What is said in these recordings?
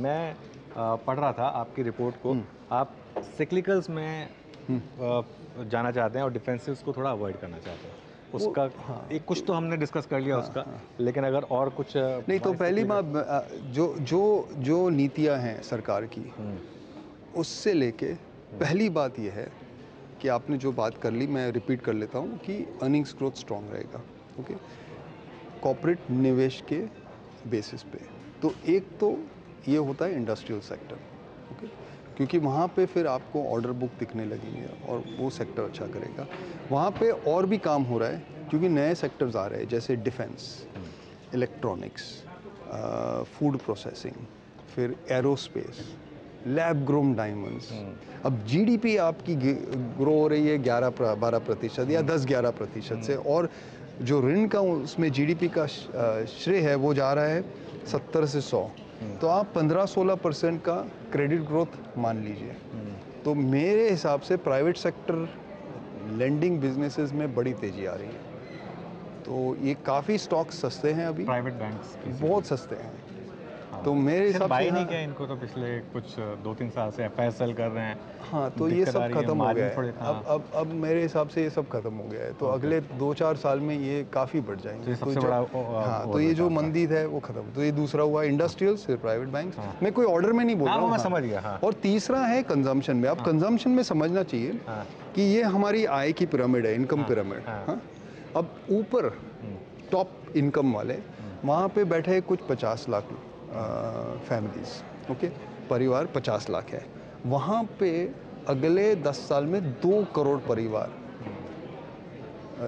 मैं पढ़ रहा था आपकी रिपोर्ट को, आप सिक्लिकल्स में जाना चाहते हैं और डिफेंसिव्स को थोड़ा अवॉइड करना चाहते हैं। उसका एक कुछ तो हमने डिस्कस कर लिया उसका, लेकिन अगर और कुछ नहीं तो पहली बात जो नीतियां हैं सरकार की, उससे लेके पहली बात यह है कि आपने जो बात कर ली, मैं रिपीट कर लेता हूँ कि अर्निंग्स ग्रोथ स्ट्रांग रहेगा। ओके, कॉर्पोरेट निवेश के बेसिस पे। तो एक तो ये होता है इंडस्ट्रियल सेक्टर, ओके, क्योंकि वहाँ पे फिर आपको ऑर्डर बुक दिखने लगेंगे और वो सेक्टर अच्छा करेगा। वहाँ पे और भी काम हो रहा है क्योंकि नए सेक्टर्स आ रहे हैं, जैसे डिफेंस, इलेक्ट्रॉनिक्स, फूड प्रोसेसिंग, फिर एरोस्पेस, लैब ग्रोन डायमंड्स। अब जीडीपी आपकी ग्रो हो रही है 11-12% या 10-11% से, और जो ऋण का उसमें जीडीपी का श्रेय है वो जा रहा है 70 से 100। तो आप 15-16% का क्रेडिट ग्रोथ मान लीजिए। तो मेरे हिसाब से प्राइवेट सेक्टर लेंडिंग बिजनेसेस में बड़ी तेजी आ रही है। तो ये काफ़ी स्टॉक सस्ते हैं अभी, प्राइवेट बैंक्स बहुत सस्ते हैं। तो मेरे हिसाब से बाई नहीं किया इनको तो पिछले कुछ 2-3 साल से एफआईएसएल कर रहे हैं। हाँ, तो ये सब खत्म हो गया है। अब मेरे हिसाब से ये सब खत्म हो गया है। तो अगले 2-4 साल में ये काफ़ी बढ़ जाएंगे। तो ये सबसे बड़ा हाँ, तो ये जो मंदी है वो खत्म। तो ये दूसरा हुआ इंडस्ट्रियल, फिर प्राइवेट बैंक्स। मैं कोई ऑर्डर में नहीं बोल रहा हूँ, मैं समझ गया। और तीसरा है कंजम्पशन में। अब कंजम्पशन में समझना चाहिए कि ये हमारी आय की पिरामिड है, इनकम पिरामिड। हाँ, अब ऊपर टॉप इनकम वाले वहाँ पे बैठे कुछ 50 लाख फैमिलीज, ओके, परिवार 50 लाख है। वहाँ पे अगले 10 साल में 2 करोड़ परिवार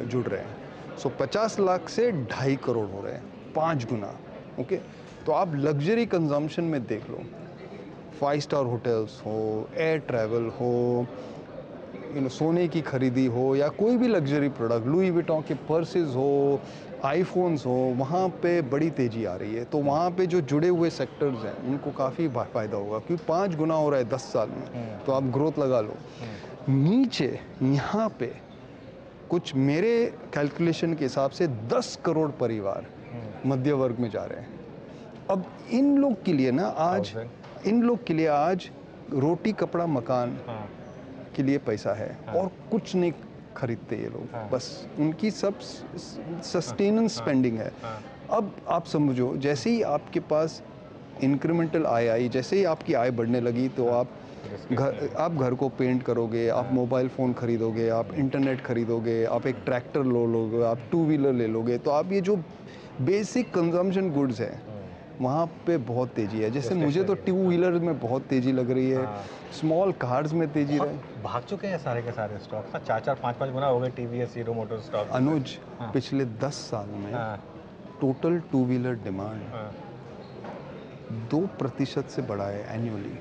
जुड़ रहे हैं। सो 50 लाख से 2.5 करोड़ हो रहे हैं, 5 गुना। ओके, तो आप लग्जरी कंजम्पशन में देख लो, 5 स्टार होटल्स हो, एयर ट्रैवल हो, सोने की खरीदी हो, या कोई भी लग्जरी प्रोडक्ट, लुई विटॉन के पर्सेस हो, आईफोन्स हो, वहाँ पे बड़ी तेज़ी आ रही है। तो वहाँ पे जो जुड़े हुए सेक्टर्स हैं उनको काफ़ी फ़ायदा होगा, क्योंकि 5 गुना हो रहा है 10 साल में। तो आप ग्रोथ लगा लो। नीचे यहाँ पे कुछ मेरे कैलकुलेशन के हिसाब से 10 करोड़ परिवार मध्य वर्ग में जा रहे हैं। अब इन लोग के लिए ना आज रोटी कपड़ा मकान के लिए पैसा है, और कुछ नहीं खरीदते ये लोग। बस उनकी सब सस्टेनेंस स्पेंडिंग है। अब आप समझो, जैसे ही आपके पास इंक्रीमेंटल आय आई, जैसे ही आपकी आय बढ़ने लगी, तो आप घर को पेंट करोगे, आप मोबाइल फ़ोन खरीदोगे, आप इंटरनेट खरीदोगे, आप एक ट्रैक्टर लोगे, आप 2 व्हीलर ले लोगे। तो आप ये जो बेसिक कंजम्पशन गुड्स हैं वहाँ पे बहुत तेज़ी है। जैसे मुझे तो 2 व्हीलर में बहुत तेज़ी लग रही है, स्मॉल कार्स में तेज़ी भाग चुके हैं सारे के सारे स्टॉक। 4-4, 5-5 गुना हो गए टीवीएस, हीरो मोटर स्टॉक। अनुज, पिछले 10 साल में टोटल 2 व्हीलर डिमांड 2% से बढ़ा है एनुअली।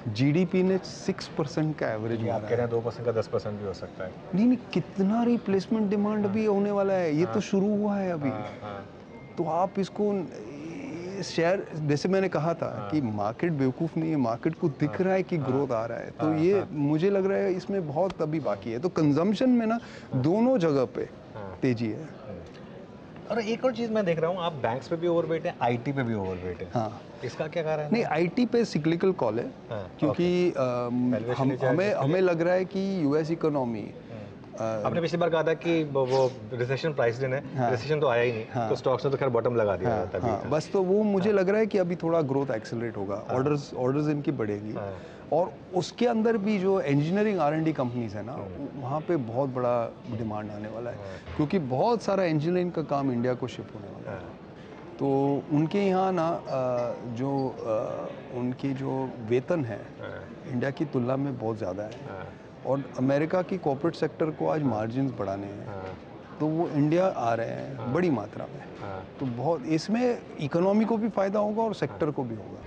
जीडीपी ने 6% का एवरेज मारा है। आप कह रहे हैं 2% का 10% भी हो सकता है। नहीं, कितना रिप्लेसमेंट डिमांड अभी होने वाला है। ये तो शुरू हुआ है अभी। तो आप इसको शेयर, जैसे मैंने कहा था कि मार्केट बेवकूफ़ नहीं है, मार्केट को दिख रहा है कि ग्रोथ आ रहा है। तो ये मुझे लग रहा है इसमें बहुत अभी बाकी है। तो कंजम्पशन में ना दोनों जगह पे तेजी है। और एक और चीज़ मैं देख रहा हूँ, आप बैंक्स पे भी ओवरवेट है, आईटी पे भी ओवरवेट है। हाँ, इसका क्या कारण है? नहीं, आईटी पे सिक्लिकल कॉल है, क्योंकि हमें लग रहा है कि यूएस इकोनॉमी, आपने पिछली बार कहा था कि वो रिसेशन प्राइस्ड इन है। रिसेशन तो आया ही नहीं। तो स्टॉक्स ने तो खैर बॉटम लगा दिया तभी। बस तो वो मुझे लग रहा है कि अभी थोड़ा ग्रोथ एक्सेलरेट होगा, ऑर्डर्स इनकी बढ़ेगी। और उसके अंदर भी जो इंजीनियरिंग R&D कंपनीज है ना, वहाँ पे बहुत बड़ा डिमांड आने वाला है, क्योंकि बहुत सारा इंजीनियरिंग का काम इंडिया को शिप होने वाला है। तो उनके यहाँ ना उनकी जो वेतन है इंडिया की तुलना में बहुत ज़्यादा है, और अमेरिका की कॉर्पोरेट सेक्टर को आज मार्जिन्स बढ़ाने हैं। तो वो इंडिया आ रहे हैं बड़ी मात्रा में। तो बहुत इसमें इकोनॉमी को भी फ़ायदा होगा और सेक्टर को भी होगा।